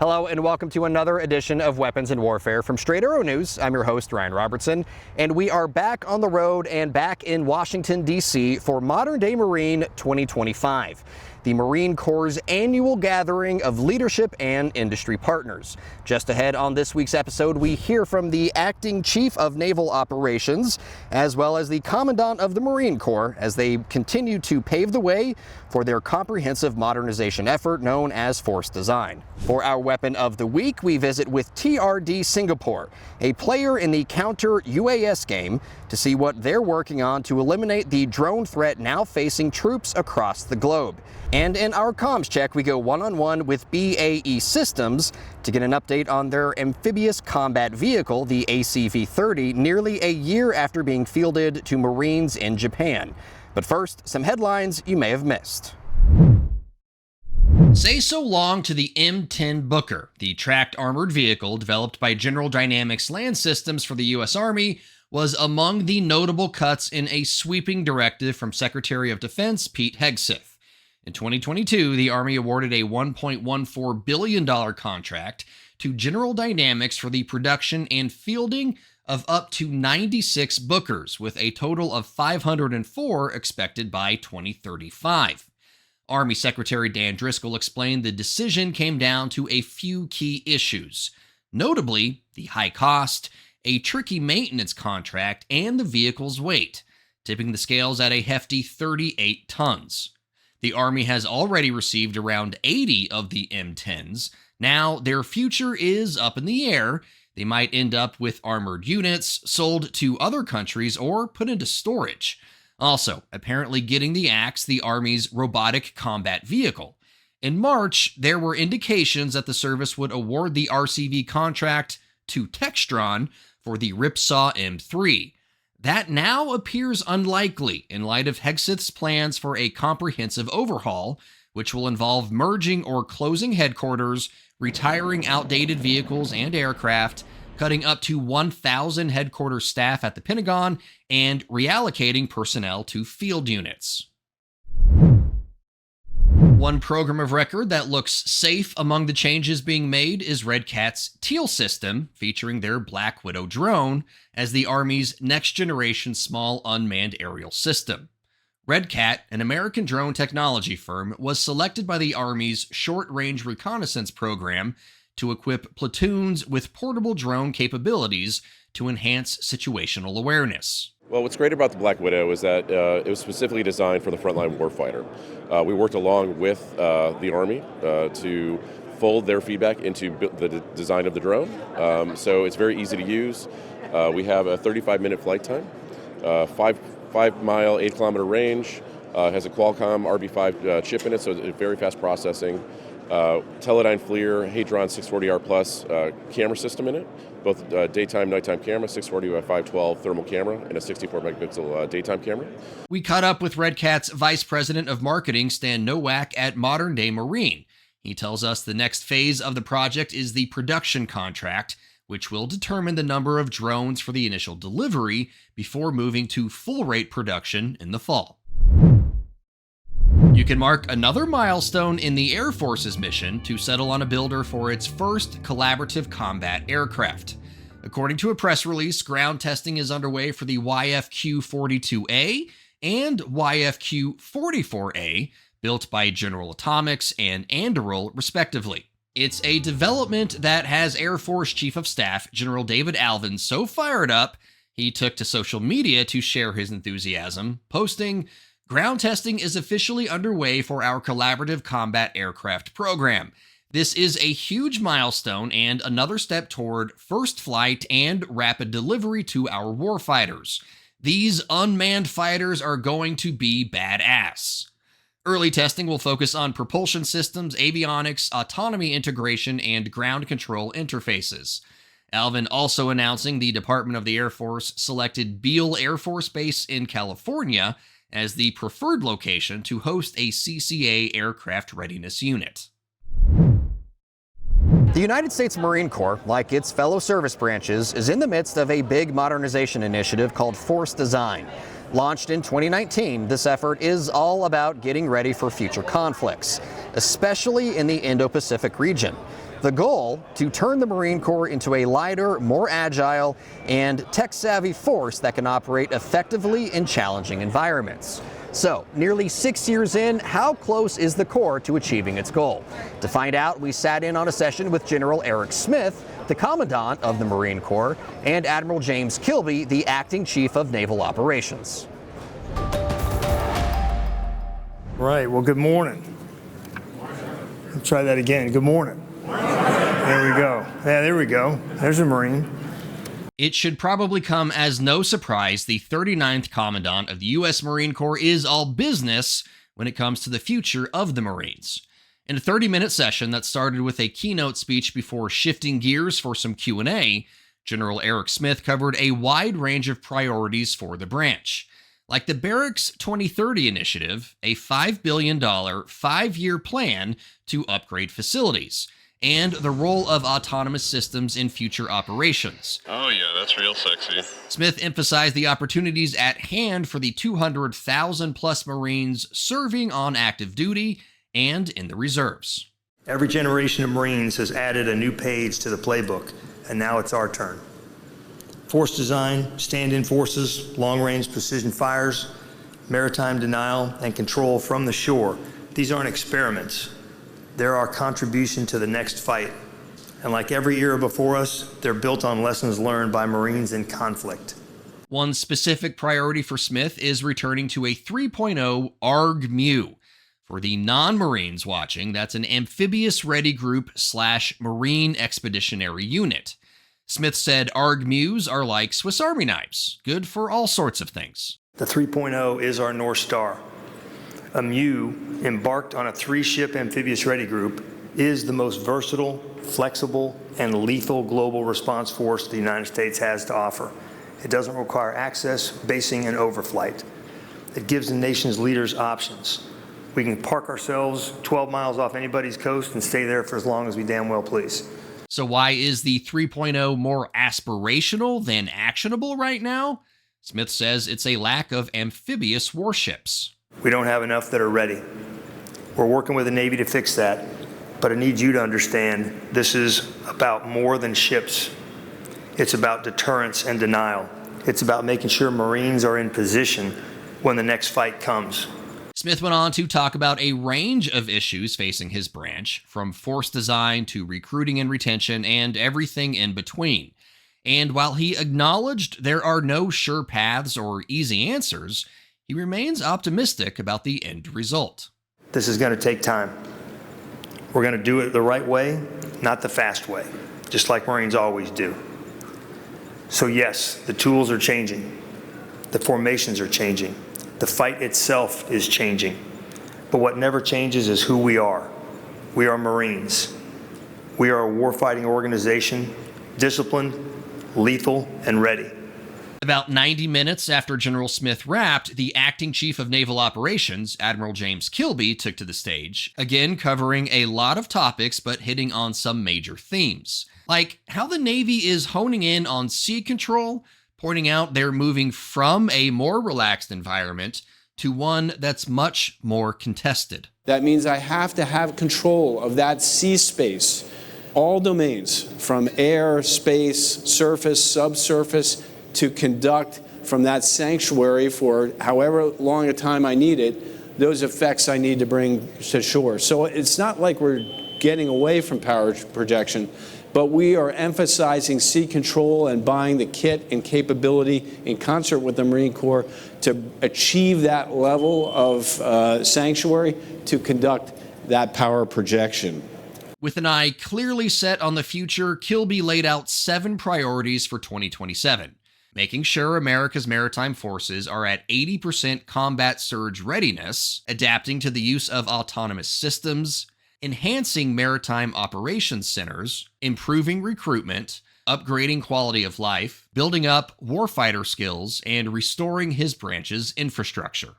Hello and welcome to another edition of Weapons and Warfare from Straight Arrow News. I'm your host, Ryan Robertson, and we are back on the road and back in Washington, D.C. for Modern Day Marine 2025, the Marine Corps' annual gathering of leadership and industry partners. Just ahead on this week's episode, we hear from the Acting Chief of Naval Operations, as well as the Commandant of the Marine Corps, as they continue to pave the way for their comprehensive modernization effort known as Force Design. For our weapon of the week, we visit with TRD Singapore, a player in the counter UAS game, to see what they're working on to eliminate the drone threat now facing troops across the globe. And in our comms check, we go one-on-one with BAE Systems to get an update on their amphibious combat vehicle, the ACV-30, nearly a year after being fielded to Marines in Japan. But first, some headlines you may have missed. Say so long to the M10 Booker, the tracked armored vehicle developed by General Dynamics Land Systems for the U.S. Army, was among the notable cuts in a sweeping directive from Secretary of Defense Pete Hegseth. In 2022, the Army awarded a $1.14 billion contract to General Dynamics for the production and fielding of up to 96 Bookers, with a total of 504 expected by 2035. Army Secretary Dan Driscoll explained the decision came down to a few key issues, notably the high cost, a tricky maintenance contract, and the vehicle's weight, tipping the scales at a hefty 38 tons. The Army has already received around 80 of the M10s. Now, their future is up in the air. They might end up with armored units, sold to other countries, or put into storage. Also, apparently getting the Axe, the Army's robotic combat vehicle. In March, there were indications that the service would award the RCV contract to Textron for the Ripsaw M3. That now appears unlikely in light of Hegseth's plans for a comprehensive overhaul, which will involve merging or closing headquarters, retiring outdated vehicles and aircraft, cutting up to 1,000 headquarters staff at the Pentagon, and reallocating personnel to field units. One program of record that looks safe among the changes being made is Redcat's Teal system, featuring their Black Widow drone as the Army's next-generation small unmanned aerial system. Redcat, an American drone technology firm, was selected by the Army's Short-Range Reconnaissance Program to equip platoons with portable drone capabilities to enhance situational awareness. Well, what's great about the Black Widow is that it was specifically designed for the frontline warfighter. We worked along with the Army to fold their feedback into the design of the drone. So it's very easy to use. We have a 35-minute flight time, 5-mile, 8-kilometer range, has a Qualcomm RB5 chip in it, so it's very fast processing. Teledyne FLIR Hadron 640R Plus camera system in it, both daytime, nighttime camera, 640 by 512 thermal camera, and a 64 megapixel daytime camera. We caught up with Redcat's Vice President of Marketing, Stan Nowak, at Modern Day Marine. He tells us the next phase of the project is the production contract, which will determine the number of drones for the initial delivery before moving to full-rate production in the fall. You can mark another milestone in the Air Force's mission to settle on a builder for its first collaborative combat aircraft. According to a press release, ground testing is underway for the YFQ-42A and YFQ-44A, built by General Atomics and Anduril, respectively. It's a development that has Air Force Chief of Staff General David Alvin so fired up, he took to social media to share his enthusiasm, posting, "Ground testing is officially underway for our collaborative combat aircraft program. This is a huge milestone and another step toward first flight and rapid delivery to our warfighters. These unmanned fighters are going to be badass." Early testing will focus on propulsion systems, avionics, autonomy integration, and ground control interfaces. Alvin also announcing the Department of the Air Force selected Beale Air Force Base in California as the preferred location to host a CCA aircraft readiness unit. The United States Marine Corps, like its fellow service branches, is in the midst of a big modernization initiative called Force Design. Launched in 2019, this effort is all about getting ready for future conflicts, especially in the Indo-Pacific region. The goal, to turn the Marine Corps into a lighter, more agile, and tech-savvy force that can operate effectively in challenging environments. So, nearly 6 years in, how close is the Corps to achieving its goal? To find out, we sat in on a session with General Eric Smith, the Commandant of the Marine Corps, and Admiral James Kilby, the Acting Chief of Naval Operations. Right, well, good morning. Let's try that again. Good morning. There we go. Yeah, there we go. There's a Marine. It should probably come as no surprise the 39th Commandant of the U.S. Marine Corps is all business when it comes to the future of the Marines. In a 30-minute session that started with a keynote speech before shifting gears for some Q&A, General Eric Smith covered a wide range of priorities for the branch, like the Barracks 2030 initiative, a $5 billion, 5-year plan to upgrade facilities, and the role of autonomous systems in future operations. Oh yeah, that's real sexy. Smith emphasized the opportunities at hand for the 200,000 plus Marines serving on active duty and in the reserves. Every generation of Marines has added a new page to the playbook, and now it's our turn. Force design, stand-in forces, long-range precision fires, maritime denial, and control from the shore. These aren't experiments. They're our contribution to the next fight. And like every era before us, they're built on lessons learned by Marines in conflict. One specific priority for Smith is returning to a 3.0 ARG-MU. For the non-Marines watching, that's an amphibious ready group / Marine expeditionary unit. Smith said ARG-MUs are like Swiss Army knives, good for all sorts of things. The 3.0 is our North Star. A MU, embarked on a 3-ship amphibious ready group, is the most versatile, flexible, and lethal global response force the United States has to offer. It doesn't require access, basing, and overflight. It gives the nation's leaders options. We can park ourselves 12 miles off anybody's coast and stay there for as long as we damn well please. So why is the 3.0 more aspirational than actionable right now? Smith says it's a lack of amphibious warships. We don't have enough that are ready. We're working with the Navy to fix that, but I need you to understand this is about more than ships. It's about deterrence and denial. It's about making sure Marines are in position when the next fight comes. Smith went on to talk about a range of issues facing his branch, from force design to recruiting and retention and everything in between. And while he acknowledged there are no sure paths or easy answers, he remains optimistic about the end result. This is going to take time. We're going to do it the right way, not the fast way, just like Marines always do. So yes, the tools are changing. The formations are changing. The fight itself is changing. But what never changes is who we are. We are Marines. We are a warfighting organization, disciplined, lethal, and ready. About 90 minutes after General Smith wrapped, the Acting Chief of Naval Operations, Admiral James Kilby, took to the stage, again covering a lot of topics but hitting on some major themes, like how the Navy is honing in on sea control, pointing out they're moving from a more relaxed environment to one that's much more contested. That means I have to have control of that sea space, all domains, from air, space, surface, subsurface, to conduct from that sanctuary for however long a time I need it, those effects I need to bring to shore. So it's not like we're getting away from power projection, but we are emphasizing sea control and buying the kit and capability in concert with the Marine Corps to achieve that level of sanctuary to conduct that power projection. With an eye clearly set on the future, Kilby laid out 7 priorities for 2027. Making sure America's maritime forces are at 80% combat surge readiness, adapting to the use of autonomous systems, enhancing maritime operations centers, improving recruitment, upgrading quality of life, building up warfighter skills, and restoring his branch's infrastructure.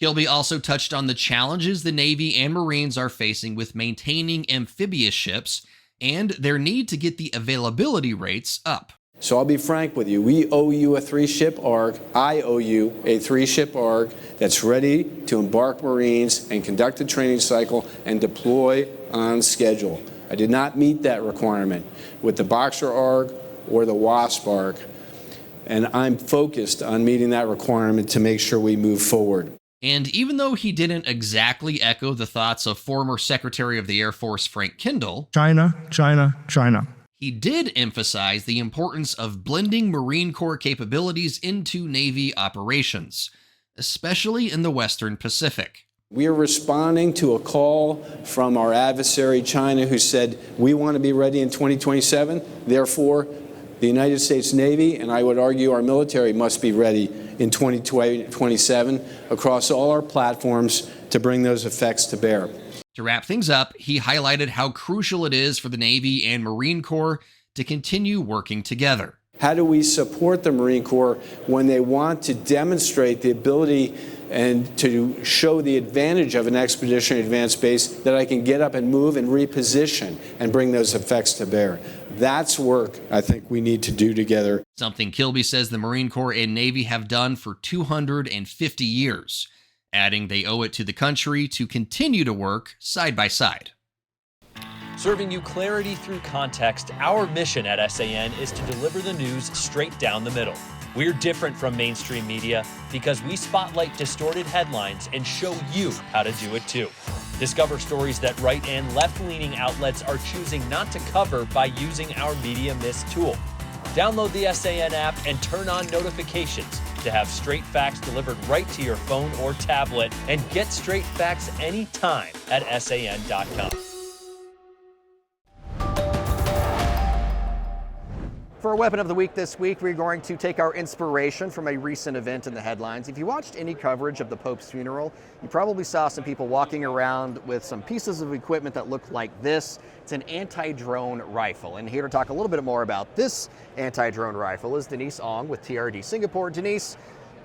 Kilby also touched on the challenges the Navy and Marines are facing with maintaining amphibious ships and their need to get the availability rates up. So I'll be frank with you, we owe you a 3-ship ARG. I owe you a 3-ship ARG that's ready to embark Marines and conduct a training cycle and deploy on schedule. I did not meet that requirement with the Boxer ARG or the Wasp ARG, and I'm focused on meeting that requirement to make sure we move forward. And even though he didn't exactly echo the thoughts of former Secretary of the Air Force Frank Kendall, China, China, China, he did emphasize the importance of blending Marine Corps capabilities into Navy operations, especially in the Western Pacific. We are responding to a call from our adversary, China, who said, we want to be ready in 2027. Therefore, the United States Navy, and I would argue our military, must be ready in 2027 across all our platforms to bring those effects to bear. To wrap things up, he highlighted how crucial it is for the Navy and Marine Corps to continue working together. How do we support the Marine Corps when they want to demonstrate the ability and to show the advantage of an expeditionary advanced base, that I can get up and move and reposition and bring those effects to bear? That's work I think we need to do together. Something Kilby says the Marine Corps and Navy have done for 250 years, adding they owe it to the country to continue to work side by side. Serving you clarity through context, our mission at SAN is to deliver the news straight down the middle. We're different from mainstream media because we spotlight distorted headlines and show you how to do it too. Discover stories that right and left-leaning outlets are choosing not to cover by using our Media Mist tool. Download the SAN app and turn on notifications to have straight facts delivered right to your phone or tablet, and get straight facts anytime at SAN.com. For our Weapon of the Week this week, we're going to take our inspiration from a recent event in the headlines. If you watched any coverage of the Pope's funeral, you probably saw some people walking around with some pieces of equipment that look like this. It's an anti-drone rifle. And here to talk a little bit more about this anti-drone rifle is Denise Ong with TRD Singapore. Denise,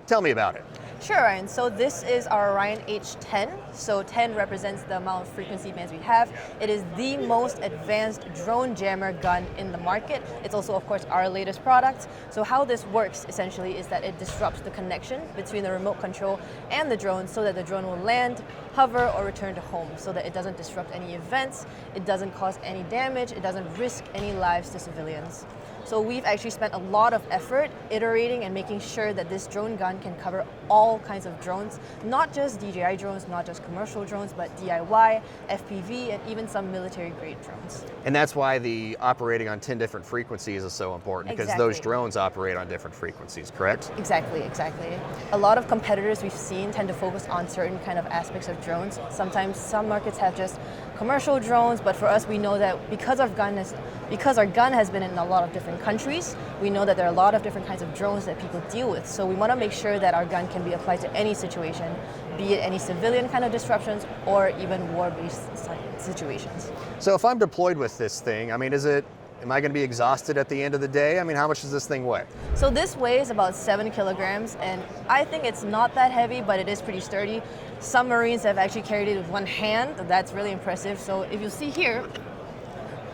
tell me about it. Sure, Ryan. So this is our Ryan H10. So 10 represents the amount of frequency bands we have. It is the most advanced drone jammer gun in the market. It's also, of course, our latest product. So how this works essentially is that it disrupts the connection between the remote control and the drone so that the drone will land, hover, or return to home, so that it doesn't disrupt any events, it doesn't cause any damage, it doesn't risk any lives to civilians. So we've actually spent a lot of effort iterating and making sure that this drone gun can cover all kinds of drones, not just DJI drones, not just commercial drones, but DIY, FPV, and even some military-grade drones. And that's why the operating on 10 different frequencies is so important, because those drones operate on different frequencies, correct? Exactly, exactly. A lot of competitors we've seen tend to focus on certain kind of aspects of drones. Sometimes some markets have just commercial drones, but for us, we know that because our gun has been in a lot of different countries, we know that there are a lot of different kinds of drones that people deal with. So we want to make sure that our gun can be applied to any situation, be it any civilian kind of disruptions or even war-based situations. So if I'm deployed with this thing, I mean, am I going to be exhausted at the end of the day? I mean, how much does this thing weigh? So this weighs about 7 kilograms, and I think it's not that heavy, but it is pretty sturdy. Some Marines have actually carried it with one hand. That's really impressive. So if you see here,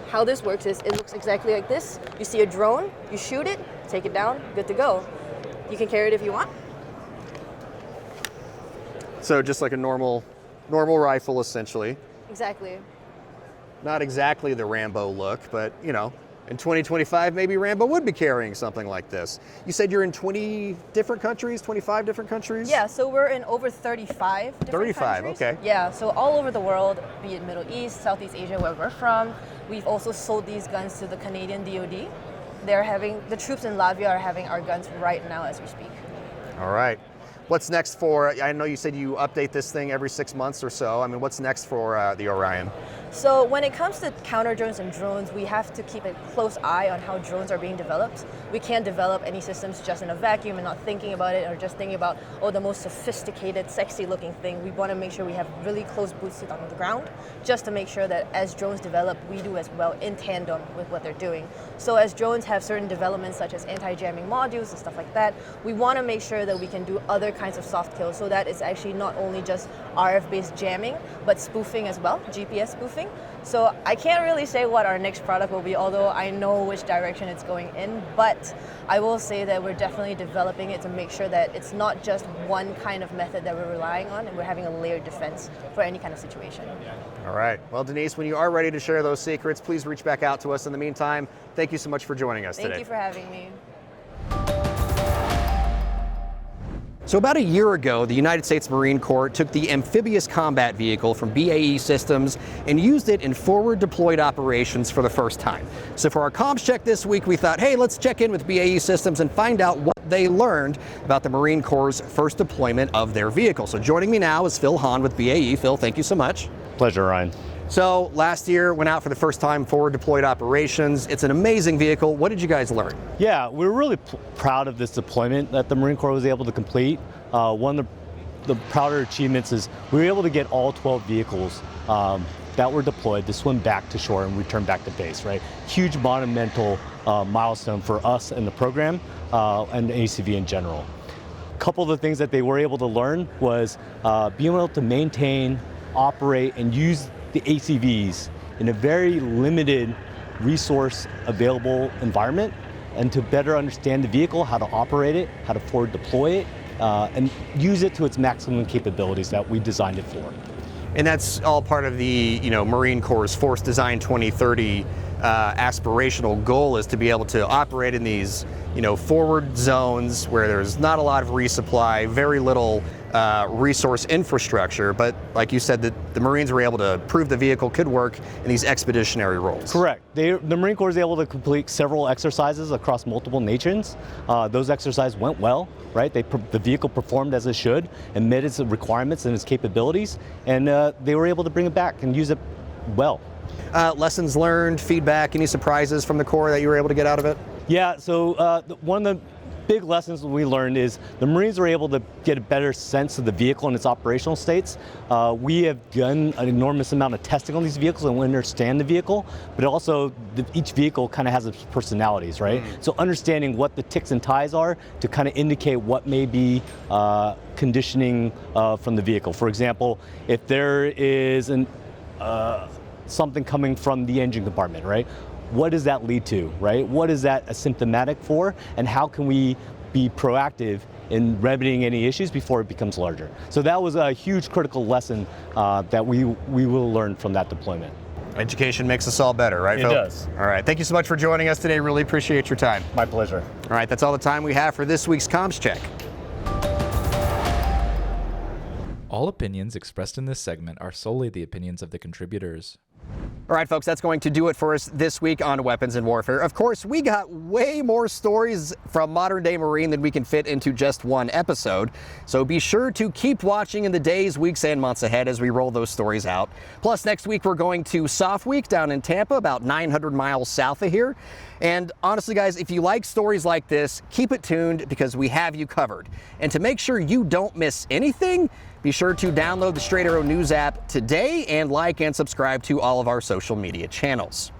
how this works is it looks exactly like this. You see a drone, you shoot it, take it down, good to go. You can carry it if you want. So just like a normal rifle, essentially. Exactly. Not exactly the Rambo look, but you know, in 2025, maybe Rambo would be carrying something like this. You said you're in 20 different countries, 25 different countries? Yeah, so we're in over 35 different 35, countries. okay. Yeah, so all over the world, be it Middle East, Southeast Asia, where we're from. We've also sold these guns to the Canadian DoD. The troops in Latvia are having our guns right now as we speak. All right. What's next I know you said you update this thing every 6 months or so. I mean, what's next for the Orion? So when it comes to counter drones and drones, we have to keep a close eye on how drones are being developed. We can't develop any systems just in a vacuum and not thinking about it or just thinking about, the most sophisticated, sexy looking thing. We want to make sure we have really close boots on the ground just to make sure that as drones develop, we do as well in tandem with what they're doing. So as drones have certain developments such as anti-jamming modules and stuff like that, we want to make sure that we can do other kinds of soft kills. So that is actually not only just RF-based jamming, but spoofing as well, GPS spoofing. So I can't really say what our next product will be, although I know which direction it's going in, but I will say that we're definitely developing it to make sure that it's not just one kind of method that we're relying on, and we're having a layered defense for any kind of situation. All right. Well, Denise, when you are ready to share those secrets, please reach back out to us. In the meantime, thank you so much for joining us today. Thank you for having me. So about a year ago, the United States Marine Corps took the amphibious combat vehicle from BAE Systems and used it in forward deployed operations for the first time. So for our comms check this week, we thought, hey, let's check in with BAE Systems and find out what they learned about the Marine Corps' first deployment of their vehicle. So joining me now is Phil Hahn with BAE. Phil, thank you so much. Pleasure, Ryan. So last year, went out for the first time forward deployed operations. It's an amazing vehicle. What did you guys learn? Yeah, we're really proud of this deployment that the Marine Corps was able to complete. One of the prouder achievements is we were able to get all 12 vehicles that were deployed to swim back to shore and return back to base, right? Huge monumental milestone for us and the program and ACV in general. A couple of the things that they were able to learn was being able to maintain, operate, and use the ACVs in a very limited resource available environment, and to better understand the vehicle, how to operate it, how to forward deploy it, and use it to its maximum capabilities that we designed it for. And that's all part of the Marine Corps' Force Design 2030 aspirational goal, is to be able to operate in these forward zones where there's not a lot of resupply, very little resource infrastructure, but like you said, the Marines were able to prove the vehicle could work in these expeditionary roles. Correct. The Marine Corps was able to complete several exercises across multiple nations. Those exercises went well, right? The vehicle performed as it should and met its requirements and its capabilities, and they were able to bring it back and use it well. Lessons learned, feedback, any surprises from the Corps that you were able to get out of it? Yeah, so one of the big lessons we learned is the Marines were able to get a better sense of the vehicle and its operational states. We have done an enormous amount of testing on these vehicles and we understand the vehicle, but also each vehicle kind of has its personalities, right? So understanding what the ticks and ties are to kind of indicate what may be conditioning from the vehicle. For example, if there is something coming from the engine compartment, right? What does that lead to, right? What is that asymptomatic for, and how can we be proactive in remedying any issues before it becomes larger? So that was a huge critical lesson that we will learn from that deployment. Education makes us all better, right, Phil? It does. All right, thank you so much for joining us today. Really appreciate your time. My pleasure. All right, that's all the time we have for this week's Comms Check. All opinions expressed in this segment are solely the opinions of the contributors. All right, folks, that's going to do it for us this week on Weapons and Warfare. Of course, we got way more stories from modern-day Marine than we can fit into just one episode. So be sure to keep watching in the days, weeks, and months ahead as we roll those stories out. Plus, next week, we're going to Soft Week down in Tampa, about 900 miles south of here. And honestly, guys, if you like stories like this, keep it tuned because we have you covered. And to make sure you don't miss anything, be sure to download the Straight Arrow News app today and like and subscribe to all of our social media channels.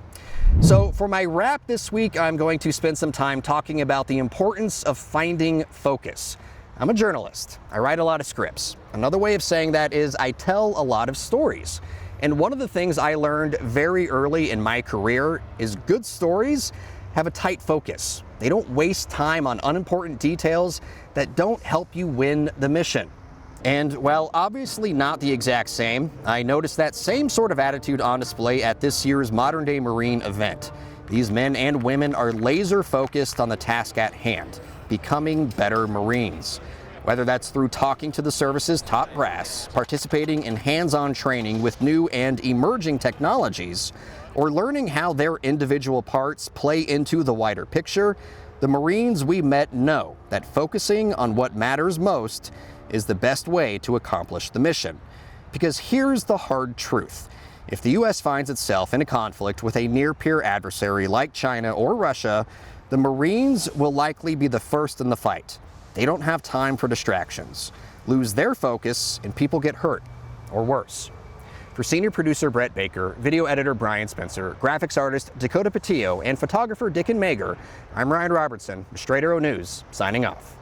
So for my wrap this week, I'm going to spend some time talking about the importance of finding focus. I'm a journalist. I write a lot of scripts. Another way of saying that is I tell a lot of stories. And one of the things I learned very early in my career is good stories have a tight focus. They don't waste time on unimportant details that don't help you win the mission. And while obviously not the exact same, I noticed that same sort of attitude on display at this year's Modern Day Marine event. These men and women are laser focused on the task at hand, becoming better Marines. Whether that's through talking to the service's top brass, participating in hands-on training with new and emerging technologies, or learning how their individual parts play into the wider picture, the Marines we met know that focusing on what matters most is the best way to accomplish the mission. Because here's the hard truth. If the U.S. finds itself in a conflict with a near-peer adversary like China or Russia, the Marines will likely be the first in the fight. They don't have time for distractions, lose their focus, and people get hurt, or worse. For senior producer Brett Baker, video editor Brian Spencer, graphics artist Dakota Patillo, and photographer Dickon Mager, I'm Ryan Robertson, Straight Arrow News, signing off.